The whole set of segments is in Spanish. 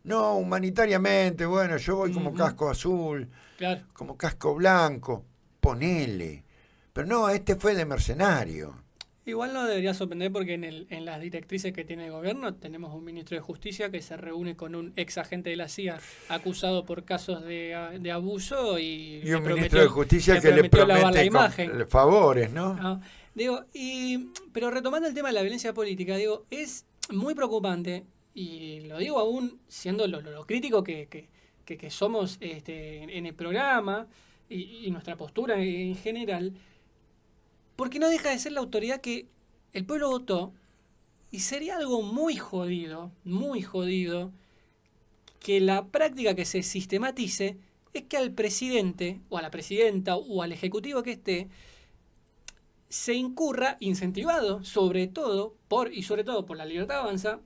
No, humanitariamente, bueno, yo voy como Ujú, casco azul, claro. como casco blanco, ponele. Pero no, este fue de mercenario. Igual no debería sorprender porque en las directrices que tiene el gobierno tenemos un ministro de Justicia que se reúne con un ex agente de la CIA acusado por casos de abuso y Y un ministro de Justicia le que le prometió lavar la promete imagen. favores, ¿no? ¿No? Digo, pero retomando el tema de la violencia política, digo, es muy preocupante, y lo digo aún siendo lo crítico que somos en el programa y nuestra postura en general, porque no deja de ser la autoridad que el pueblo votó, y sería algo muy jodido, que la práctica que se sistematice es que al presidente, o a la presidenta, o al ejecutivo que esté, se incurra, incentivado sobre todo por la libertad avanza,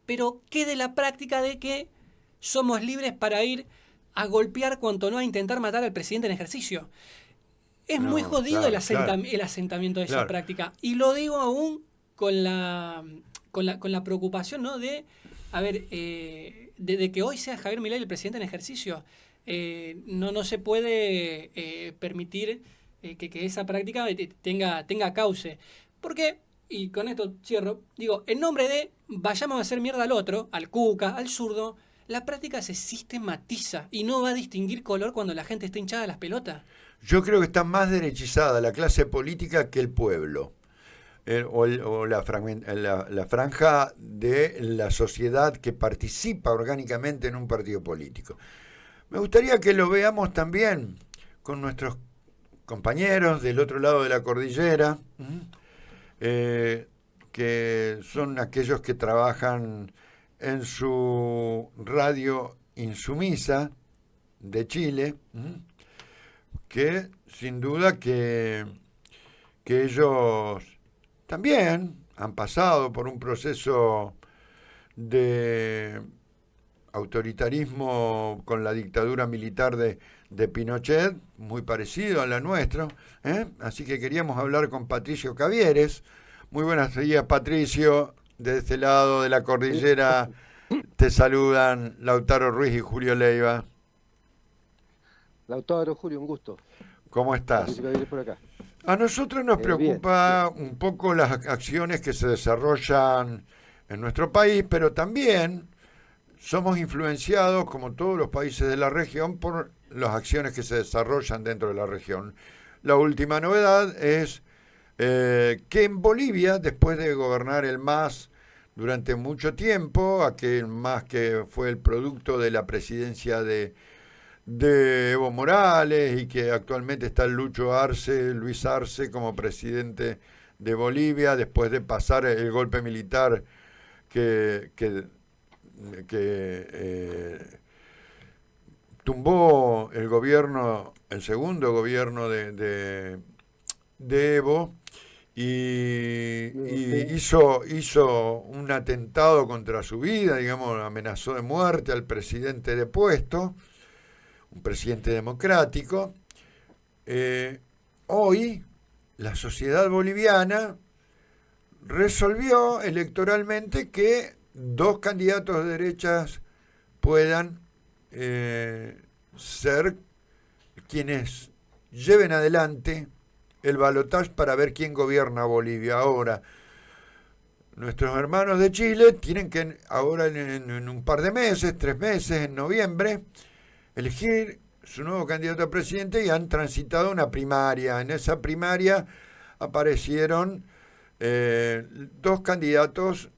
pero quede la práctica de que somos libres para ir a golpear cuanto no a intentar matar al presidente en ejercicio. Es muy No, jodido claro, claro, el asentamiento de esa claro. práctica. Y lo digo aún con la preocupación, ¿no? A ver, de que hoy sea Javier Milei el presidente en ejercicio. No se puede permitir que esa práctica tenga cauce. Porque, y con esto cierro, digo, en nombre de vayamos a hacer mierda al otro, al cuca, al zurdo, la práctica se sistematiza y no va a distinguir color cuando la gente está hinchada a las pelotas. Yo creo que está más derechizada la clase política que el pueblo. O la franja de la sociedad que participa orgánicamente en un partido político. Me gustaría que lo veamos también con nuestros compañeros del otro lado de la cordillera, eh, que son aquellos que trabajan en su radio insumisa de Chile, que sin duda que ellos también han pasado por un proceso de autoritarismo con la dictadura militar de Pinochet, muy parecido a la nuestra, ¿eh? Así que queríamos hablar con Patricio Cavieres. Muy buenos días, Patricio. De este lado de la Sí. cordillera te saludan Lautaro Ruiz y Julio Leiva. Lautaro, Julio, un gusto. ¿Cómo estás? Patricio Gaviria por acá. A nosotros nos Bien, bien. preocupa un poco las acciones que se desarrollan en nuestro país, pero también somos influenciados, como todos los países de la región, por las acciones que se desarrollan dentro de la región. La última novedad es que en Bolivia, después de gobernar el MAS durante mucho tiempo, aquel MAS que fue el producto de la presidencia de Evo Morales y que actualmente está Luis Arce como presidente de Bolivia, después de pasar el golpe militar que, que que tumbó el gobierno, el segundo gobierno de Evo y hizo un atentado contra su vida, digamos, amenazó de muerte al presidente depuesto, un presidente democrático. Hoy la sociedad boliviana resolvió electoralmente que dos candidatos de derechas puedan ser quienes lleven adelante el balotaje para ver quién gobierna Bolivia. Ahora, nuestros hermanos de Chile tienen que ahora en un par de meses, 3 meses, en noviembre, elegir su nuevo candidato a presidente y han transitado una primaria. En esa primaria aparecieron dos candidatos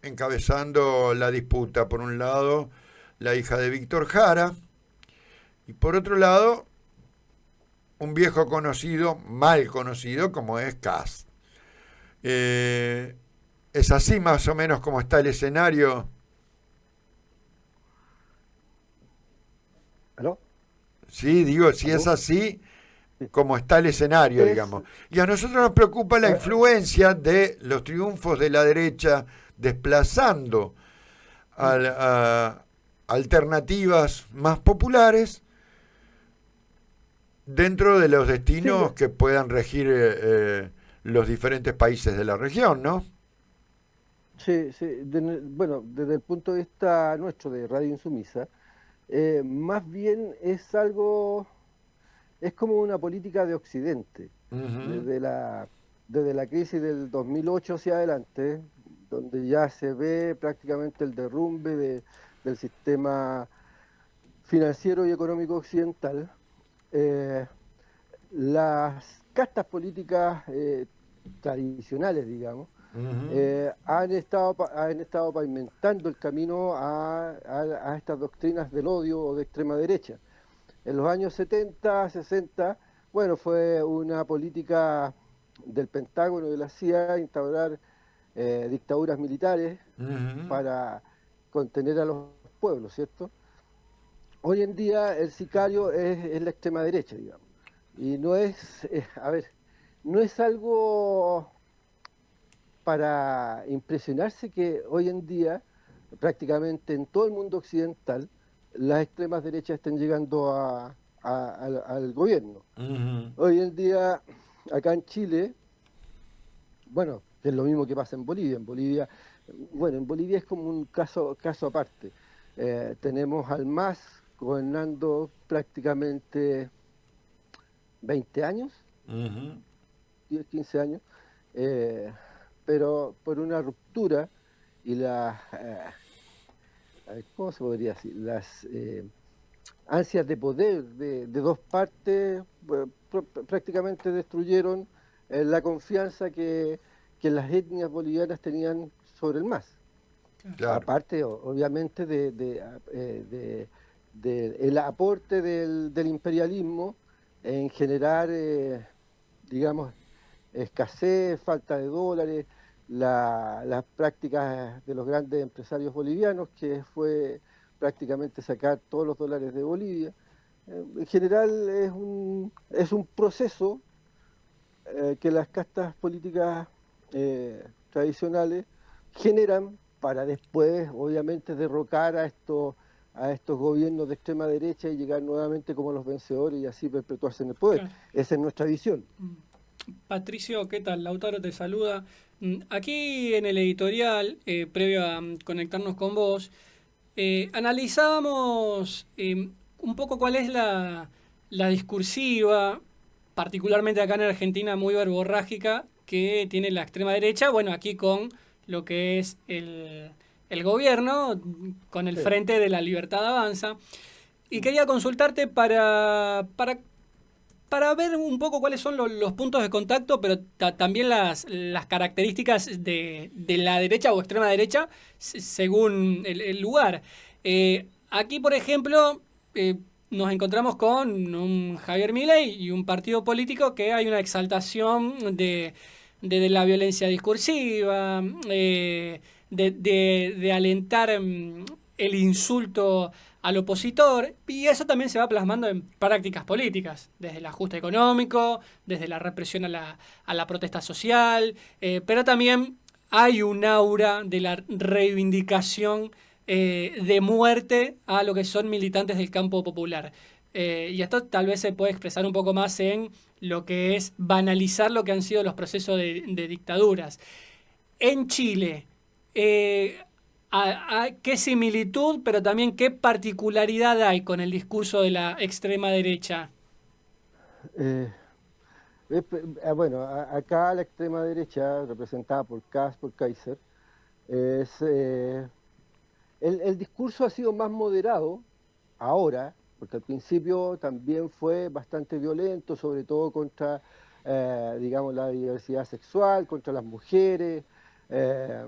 encabezando la disputa. Por un lado, la hija de Víctor Jara, y por otro lado, un viejo conocido, mal conocido, como es Kast. ¿Es así más o menos como está el escenario? ¿Aló? Sí, digo, si es ¿Aló? así, Sí. como está el escenario, Es, digamos. Y a nosotros nos preocupa la a- influencia de los triunfos de la derecha desplazando a alternativas más populares dentro de los sí, destinos que puedan regir los diferentes países de la región, ¿no? Sí, sí. Bueno, desde el punto de vista nuestro de Radio Insumisa, más bien es como una política de Occidente, Ujú, desde desde la crisis del 2008 hacia adelante, donde ya se ve prácticamente el derrumbe del sistema financiero y económico occidental. eh, las castas políticas tradicionales, digamos, ujú, han estado pavimentando el camino a estas doctrinas del odio o de extrema derecha. En los años 70, 60, bueno, fue una política del Pentágono y de la CIA instaurar dictaduras militares ujú. para contener a los pueblos, ¿cierto? Hoy en día el sicario es la extrema derecha, digamos. Y no es, a ver, no es algo para impresionarse que hoy en día, prácticamente en todo el mundo occidental, las extremas derechas estén llegando al gobierno. Ujú, Hoy en día, acá en Chile, bueno, es lo mismo que pasa en Bolivia. Bueno, en Bolivia es como un caso aparte. Tenemos al MAS gobernando prácticamente 20 años, ujú. 10, 15 años, eh, pero por una ruptura y a ver, ¿cómo se podría decir? Las ansias de poder de dos partes prácticamente destruyeron la confianza que las etnias bolivianas tenían sobre el MAS. Claro. Aparte, obviamente, el aporte del imperialismo en generar, digamos, escasez, falta de dólares, las prácticas de los grandes empresarios bolivianos, que fue prácticamente sacar todos los dólares de Bolivia. En general es un proceso que las castas políticas tradicionales generan para después, obviamente, derrocar a estos gobiernos de extrema derecha y llegar nuevamente como los vencedores y así perpetuarse en el poder. Claro. Esa es nuestra visión. Patricio, ¿qué tal? Lautaro te saluda. Aquí en el editorial, previo a conectarnos con vos, analizábamos un poco cuál es la discursiva, particularmente acá en Argentina, muy verborrágica, que tiene la extrema derecha, bueno, aquí con lo que es el gobierno, con el Sí. Frente de la Libertad Avanza. Y quería consultarte para ver un poco cuáles son los puntos de contacto, pero también las características de la derecha o extrema derecha según el lugar. Aquí, por ejemplo, nos encontramos con un Javier Milei y un partido político que hay una exaltación de la violencia discursiva, de alentar el insulto al opositor, y eso también se va plasmando en prácticas políticas, desde el ajuste económico, desde la represión a la protesta social, pero también hay un aura de la reivindicación de muerte a lo que son militantes del campo popular. Y esto tal vez se puede expresar un poco más en lo que es banalizar lo que han sido los procesos de dictaduras. En Chile, eh, ¿qué similitud, pero también qué particularidad hay con el discurso de la extrema derecha? Eh, bueno, acá la extrema derecha, representada por Kass, por Kaiser, es, el discurso ha sido más moderado ahora, porque al principio también fue bastante violento, sobre todo contra, digamos, la diversidad sexual, contra las mujeres. eh,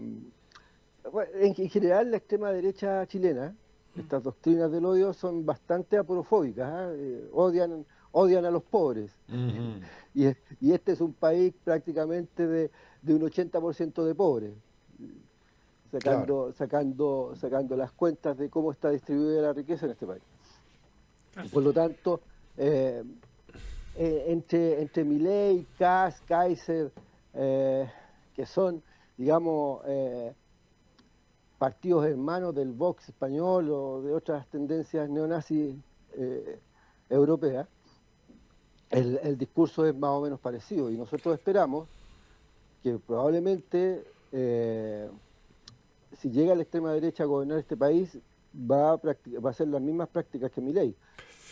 bueno, en general, la extrema derecha chilena, estas doctrinas del odio son bastante aporofóbicas, ¿ah? Odian a los pobres. Ujú. Y este es un país prácticamente de un 80% de pobres, Claro. sacando las cuentas de cómo está distribuida la riqueza en este país. Por lo tanto, eh, entre Milei, Kass, Kaiser, que son, digamos, partidos hermanos del Vox español o de otras tendencias neonazis eh, europeas, el discurso es más o menos parecido y nosotros esperamos que probablemente si llega la extrema derecha a gobernar este país, va a hacer las mismas prácticas que Milei.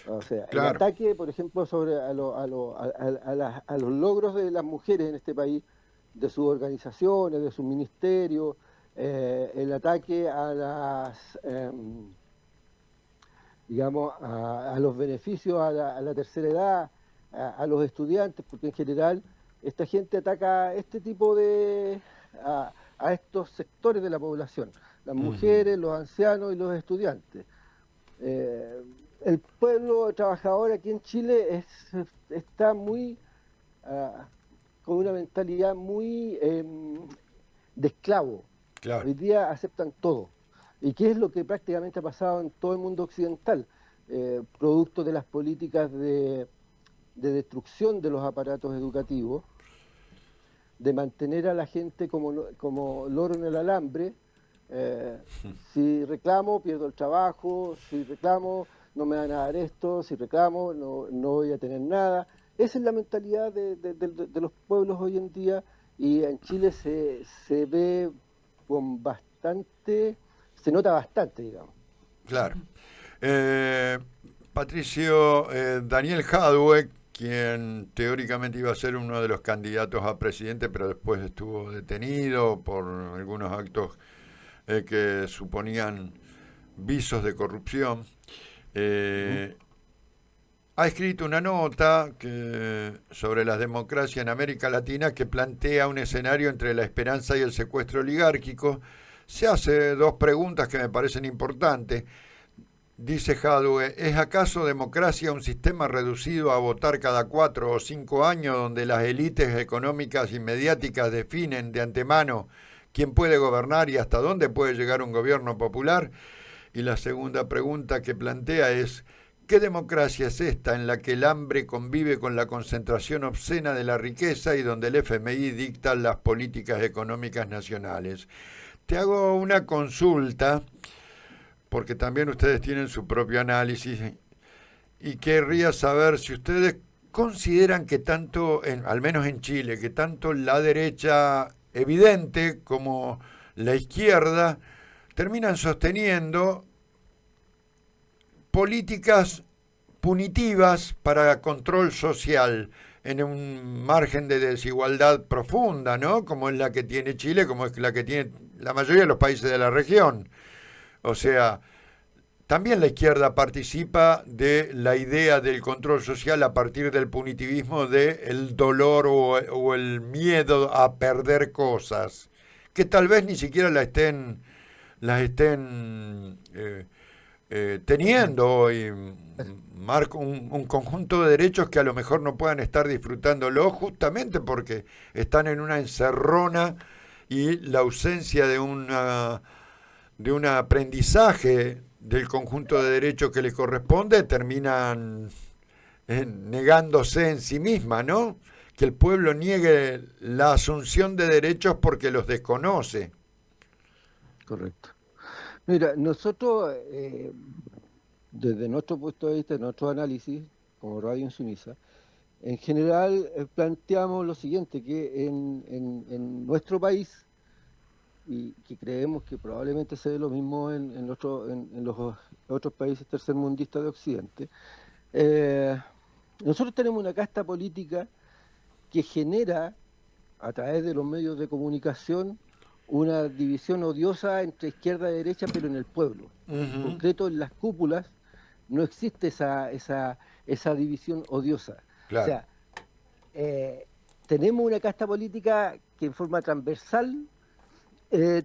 O sea, Claro. el ataque, por ejemplo, sobre a los logros de las mujeres en este país, de sus organizaciones, de sus ministerios, el ataque a las, digamos, a los beneficios a la tercera edad, a los estudiantes, porque en general esta gente ataca este tipo a estos sectores de la población, las mujeres, los ancianos y los estudiantes. El pueblo trabajador aquí en Chile está muy con una mentalidad muy de esclavo. Claro. Hoy día aceptan todo. ¿Y qué es lo que prácticamente ha pasado en todo el mundo occidental? Producto de las políticas de destrucción de los aparatos educativos, de mantener a la gente como loro en el alambre. Si reclamo, pierdo el trabajo, si reclamo, no me van a dar esto, si reclamo, no voy a tener nada. Esa es la mentalidad de los pueblos hoy en día, y en Chile se ve con bastante, se nota bastante, digamos. Claro. Patricio, Daniel Jadwe, quien teóricamente iba a ser uno de los candidatos a presidente, pero después estuvo detenido por algunos actos que suponían visos de corrupción, ha escrito una nota sobre la democracia en América Latina que plantea un escenario entre la esperanza y el secuestro oligárquico. Se hace dos preguntas que me parecen importantes. Dice Jadwe, ¿es acaso democracia un sistema reducido a votar cada 4 o 5 años donde las élites económicas y mediáticas definen de antemano quién puede gobernar y hasta dónde puede llegar un gobierno popular? Y la segunda pregunta que plantea es, ¿qué democracia es esta en la que el hambre convive con la concentración obscena de la riqueza y donde el FMI dicta las políticas económicas nacionales? Te hago una consulta, porque también ustedes tienen su propio análisis, y querría saber si ustedes consideran que tanto, al menos en Chile, que tanto la derecha evidente como la izquierda terminan sosteniendo políticas punitivas para control social en un margen de desigualdad profunda, ¿no? Como es la que tiene Chile, como es la que tiene la mayoría de los países de la región. O sea, también la izquierda participa de la idea del control social a partir del punitivismo del dolor o el miedo a perder cosas, que tal vez ni siquiera las estén teniendo hoy. Marco un conjunto de derechos que a lo mejor no puedan estar disfrutándolo justamente porque están en una encerrona y la ausencia de un aprendizaje del conjunto de derechos que les corresponde terminan negándose en sí misma, ¿no? Que el pueblo niegue la asunción de derechos porque los desconoce. Correcto. Mira, nosotros, desde nuestro punto de vista, nuestro análisis, como Radio Insumisa, en general planteamos lo siguiente, que en nuestro país, y que creemos que probablemente se ve lo mismo en los otros países tercermundistas de Occidente, nosotros tenemos una casta política que genera, a través de los medios de comunicación, una división odiosa entre izquierda y derecha, pero en el pueblo. En concreto, en las cúpulas no existe esa división odiosa. Claro. O sea, tenemos una casta política que en forma transversal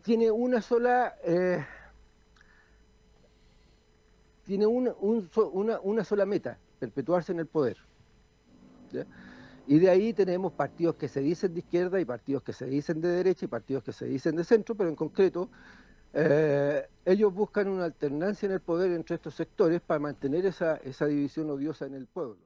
tiene una sola una sola meta: perpetuarse en el poder, ¿ya? Y de ahí tenemos partidos que se dicen de izquierda y partidos que se dicen de derecha y partidos que se dicen de centro, pero en concreto ellos buscan una alternancia en el poder entre estos sectores para mantener esa división odiosa en el pueblo.